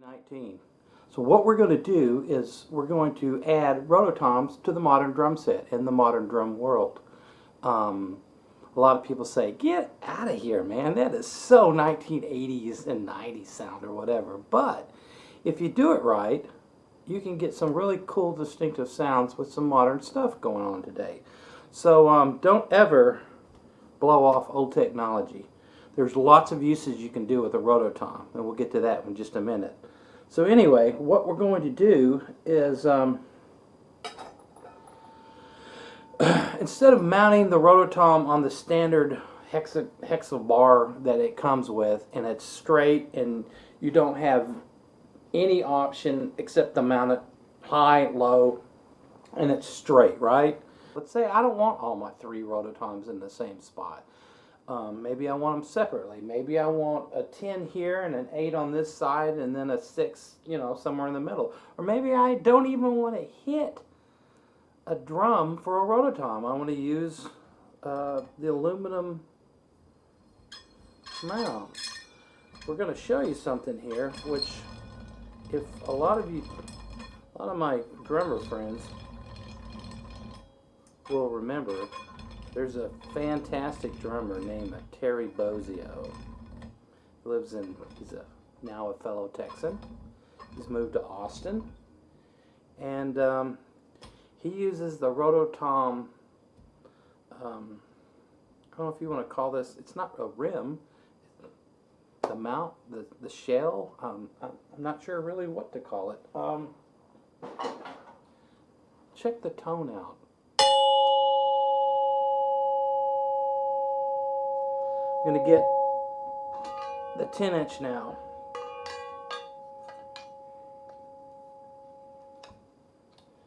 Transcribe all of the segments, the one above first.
2019. So what we're going to do is we're going to add Roto Toms to the modern drum set in the modern drum world. A lot of people say, get out of here, man. That is so 1980s and 90s sound or whatever. But if you do it right, you can get some really cool, distinctive sounds with some modern stuff going on today. So don't ever blow off old technology. There's lots of uses you can do with a Roto Tom, and we'll get to that in just a minute. So anyway, what we're going to do is instead of mounting the Roto Tom on the standard hexa bar that it comes with, and it's straight and you don't have any option except to mount it high, low, and it's straight, right? Let's say I don't want all my 3 Roto Toms in the same spot. Maybe I want them separately. Maybe I want a 10 here and an 8 on this side and then a 6, somewhere in the middle. Or maybe I don't even want to hit a drum for a Roto Tom. I want to use the aluminum mount. We're going to show you something here, which if a lot of my drummer friends will remember. There's a fantastic drummer named Terry Bozzio. He's now a fellow Texan. He's moved to Austin. And he uses the Roto Tom, I don't know if you want to call this, it's not a rim, the mount, the shell, I'm not sure really what to call it. Check the tone out. I'm going to get the 10-inch now.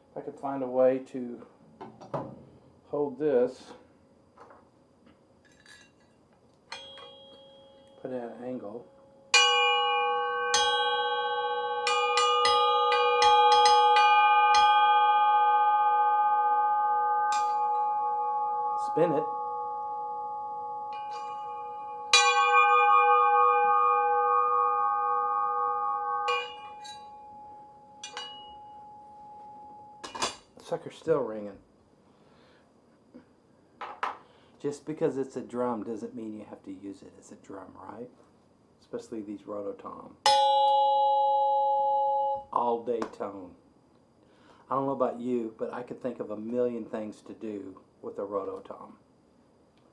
If I could find a way to hold this, put it at an angle. Spin it. Sucker's still ringing. Just because it's a drum doesn't mean you have to use it as a drum, right? Especially these Roto Tom. All day tone. I don't know about you, but I could think of a million things to do with a Roto Tom.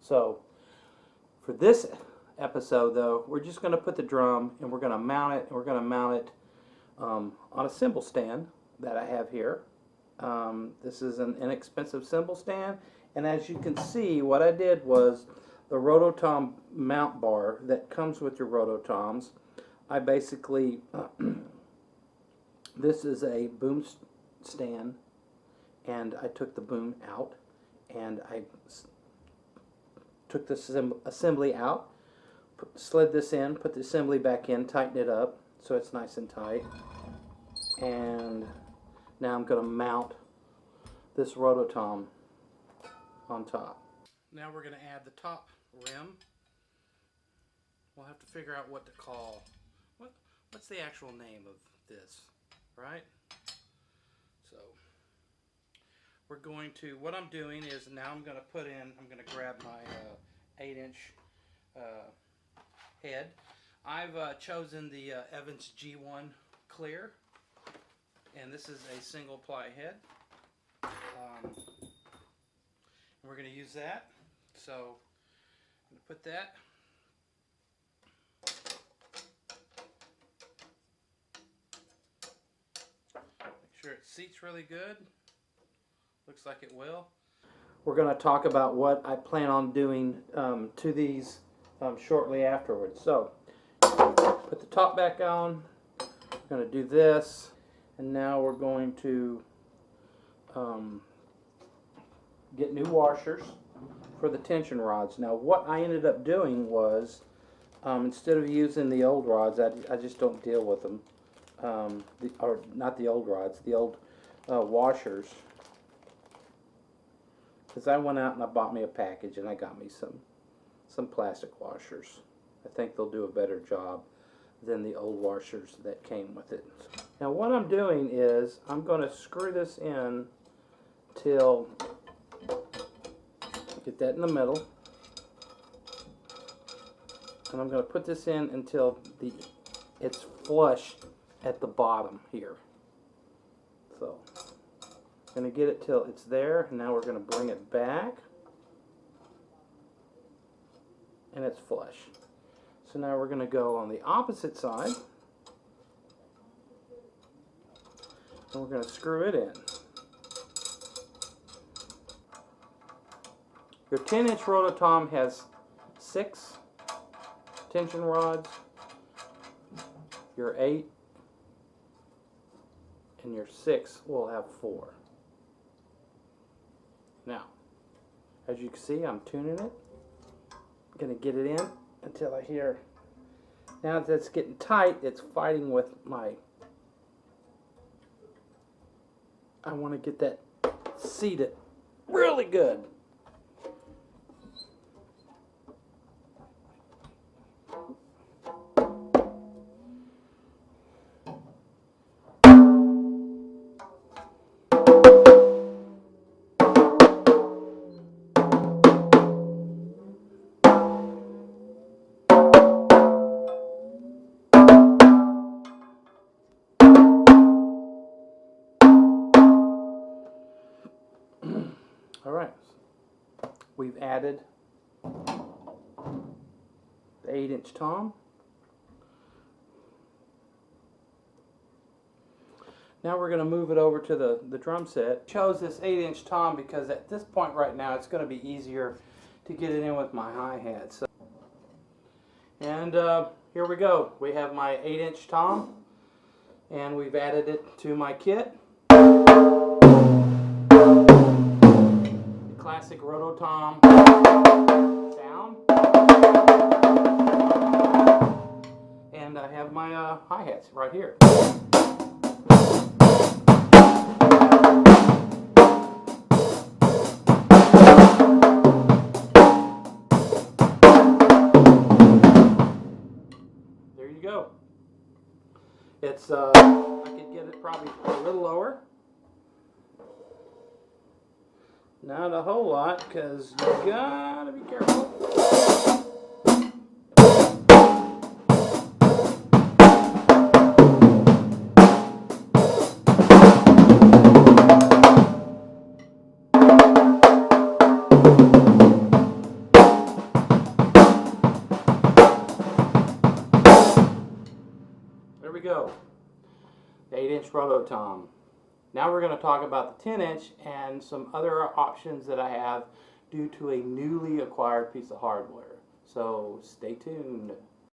So, for this episode though, we're just going to put the drum and we're going to mount it, and we're going to mount it on a cymbal stand that I have here. This is an inexpensive cymbal stand, and as you can see, what I did was the Roto Tom mount bar that comes with your Roto Toms. I basically, this is a boom stand, and I took the boom out, and I took the assembly out, slid this in, put the assembly back in, tighten it up so it's nice and tight, and now I'm going to mount this Roto Tom on top. Now we're going to add the top rim. We'll have to figure out what to call. What's the actual name of this, right? So we're going to, what I'm doing is now I'm going to grab my 8-inch head. I've chosen the Evans G1 Clear. And this is a single ply head. We're going to use that. So I'm going to put that. Make sure it seats really good. Looks like it will. We're going to talk about what I plan on doing to these shortly afterwards. So put the top back on. We're going to do this. And now we're going to get new washers for the tension rods. Now what I ended up doing was, instead of using the old rods, I just don't deal with them. Or not the old rods, the old washers. Because I went out and I bought me a package and I got me some plastic washers. I think they'll do a better job than the old washers that came with it. Now what I'm doing is I'm going to screw this in till, get that in the middle, and I'm going to put this in until it's flush at the bottom here. So I'm going to get it till it's there, and now we're going to bring it back, and it's flush. So now we're going to go on the opposite side, and we're going to screw it in. Your 10-inch Roto Tom has 6 tension rods, your 8 and your 6 will have 4. Now, as you can see, I'm tuning it. I'm going to get it in until I hear, now that it's getting tight, it's fighting with my, I want to get that seated really good. Alright, we've added the 8-inch tom. Now we're going to move it over to the drum set. Chose this 8-inch tom because at this point right now it's going to be easier to get it in with my hi-hat. So, and here we go. We have my 8-inch tom, and we've added it to my kit. Classic Roto Tom sound, and I have my hi-hats right here. There you go. It's I could get it probably a little lower. Not a whole lot, because you gotta be careful. There we go. The 8-inch Roto Tom. Now we're going to talk about the 10-inch and some other options that I have due to a newly acquired piece of hardware. So stay tuned.